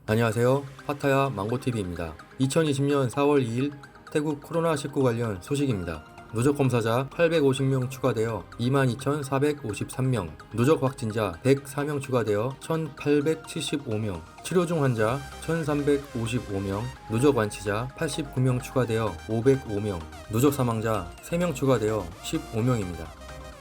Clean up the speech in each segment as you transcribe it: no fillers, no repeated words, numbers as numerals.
안녕하세요. 파타야 망고TV입니다. 2020년 4월 2일 태국 코로나19 관련 소식입니다. 누적 검사자 850명 추가되어 22,453명, 누적 확진자 104명 추가되어 1,875명, 치료 중 환자 1,355명, 누적 완치자 89명 추가되어 505명, 누적 사망자 3명 추가되어 15명입니다.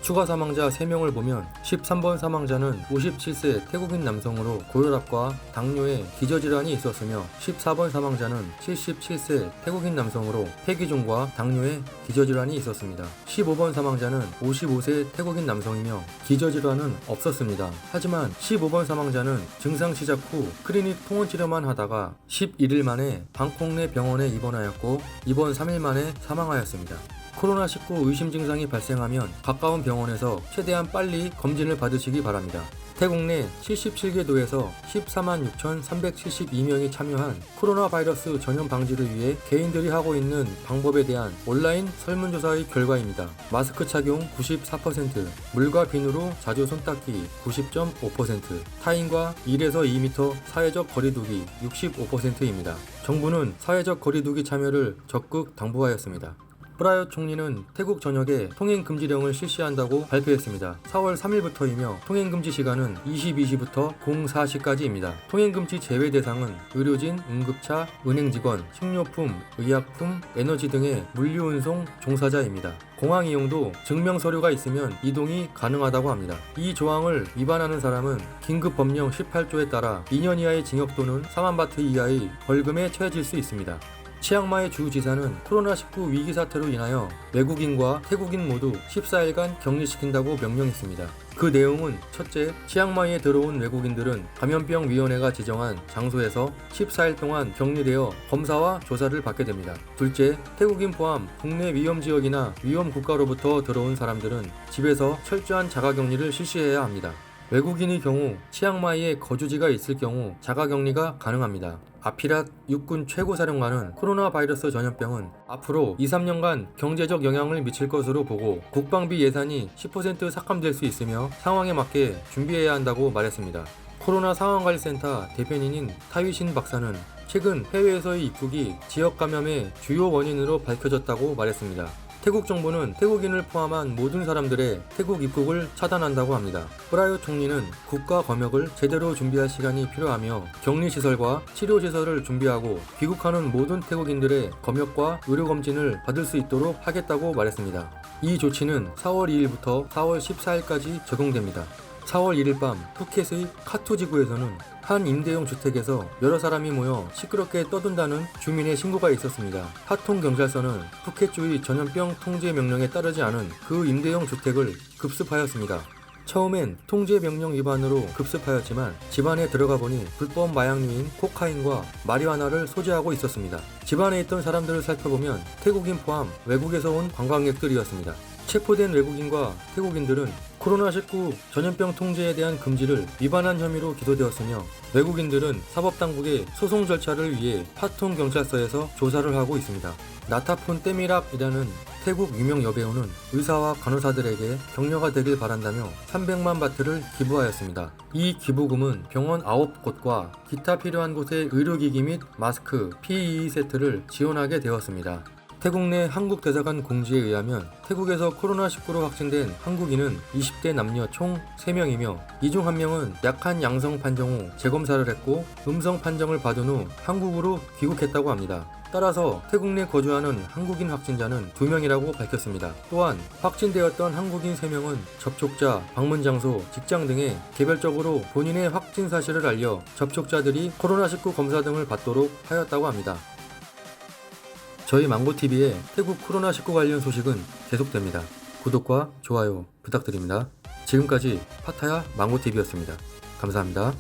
추가 사망자 3명을 보면 13번 사망자는 57세 태국인 남성으로 고혈압과 당뇨에 기저질환이 있었으며 14번 사망자는 77세 태국인 남성으로 폐기종과 당뇨에 기저질환이 있었습니다. 15번 사망자는 55세 태국인 남성이며 기저질환은 없었습니다. 하지만 15번 사망자는 증상 시작 후 클리닉 통원치료만 하다가 11일 만에 방콕 내 병원에 입원하였고 입원 3일 만에 사망하였습니다. 코로나19 의심 증상이 발생하면 가까운 병원에서 최대한 빨리 검진을 받으시기 바랍니다. 태국 내 77개 도에서 14만 6,372명이 참여한 코로나 바이러스 전염 방지를 위해 개인들이 하고 있는 방법에 대한 온라인 설문조사의 결과입니다. 마스크 착용 94%, 물과 비누로 자주 손 닦기 90.5%, 타인과 1에서 2m 사회적 거리두기 65%입니다. 정부는 사회적 거리두기 참여를 적극 당부하였습니다. 프라얏 총리는 태국 전역에 통행금지령을 실시한다고 발표했습니다. 4월 3일부터이며 통행금지 시간은 22시부터 04시까지입니다. 통행금지 제외 대상은 의료진, 응급차, 은행직원, 식료품, 의약품, 에너지 등의 물류운송 종사자입니다. 공항 이용도 증명서류가 있으면 이동이 가능하다고 합니다. 이 조항을 위반하는 사람은 긴급법령 18조에 따라 2년 이하의 징역 또는 4만 바트 이하의 벌금에 처해질 수 있습니다. 치앙마이 주지사는 코로나19 위기 사태로 인하여 외국인과 태국인 모두 14일간 격리시킨다고 명령했습니다. 그 내용은 첫째, 치앙마이에 들어온 외국인들은 감염병위원회가 지정한 장소에서 14일 동안 격리되어 검사와 조사를 받게 됩니다. 둘째, 태국인 포함 국내 위험지역이나 위험국가로부터 들어온 사람들은 집에서 철저한 자가격리를 실시해야 합니다. 외국인의 경우 치앙마이에 거주지가 있을 경우 자가격리가 가능합니다. 아피랏 육군 최고사령관은 코로나 바이러스 전염병은 앞으로 2-3년간 경제적 영향을 미칠 것으로 보고 국방비 예산이 10% 삭감될 수 있으며 상황에 맞게 준비해야 한다고 말했습니다. 코로나 상황관리센터 대변인인 타위신 박사는 최근 해외에서의 입국이 지역 감염의 주요 원인으로 밝혀졌다고 말했습니다. 태국 정부는 태국인을 포함한 모든 사람들의 태국 입국을 차단한다고 합니다. 프라얏 총리는 국가 검역을 제대로 준비할 시간이 필요하며 격리시설과 치료시설을 준비하고 귀국하는 모든 태국인들의 검역과 의료검진을 받을 수 있도록 하겠다고 말했습니다. 이 조치는 4월 2일부터 4월 14일까지 적용됩니다. 4월 1일 밤 푸켓의 카투 지구에서는 한 임대용 주택에서 여러 사람이 모여 시끄럽게 떠든다는 주민의 신고가 있었습니다. 하통 경찰서는 푸켓주의 전염병 통제 명령에 따르지 않은 그 임대용 주택을 급습하였습니다. 처음엔 통제 명령 위반으로 급습하였지만 집안에 들어가 보니 불법 마약류인 코카인과 마리화나를 소지하고 있었습니다. 집안에 있던 사람들을 살펴보면 태국인 포함 외국에서 온 관광객들이었습니다. 체포된 외국인과 태국인들은 코로나19 전염병 통제에 대한 금지를 위반한 혐의로 기소되었으며 외국인들은 사법당국의 소송 절차를 위해 파통 경찰서에서 조사를 하고 있습니다. 나타푼 때미락이라는 태국 유명 여배우는 의사와 간호사들에게 격려가 되길 바란다며 300만 바트를 기부하였습니다. 이 기부금은 병원 9곳과 기타 필요한 곳의 의료기기 및 마스크, PEE 세트를 지원하게 되었습니다. 태국 내 한국 대사관 공지에 의하면 태국에서 코로나19로 확진된 한국인은 20대 남녀 총 3명이며 이 중 1명은 약한 양성 판정 후 재검사를 했고 음성 판정을 받은 후 한국으로 귀국했다고 합니다. 따라서 태국 내 거주하는 한국인 확진자는 2명이라고 밝혔습니다. 또한 확진되었던 한국인 3명은 접촉자, 방문 장소, 직장 등에 개별적으로 본인의 확진 사실을 알려 접촉자들이 코로나19 검사 등을 받도록 하였다고 합니다. 저희 망고TV의 태국 코로나19 관련 소식은 계속됩니다. 구독과 좋아요 부탁드립니다. 지금까지 파타야 망고TV였습니다. 감사합니다.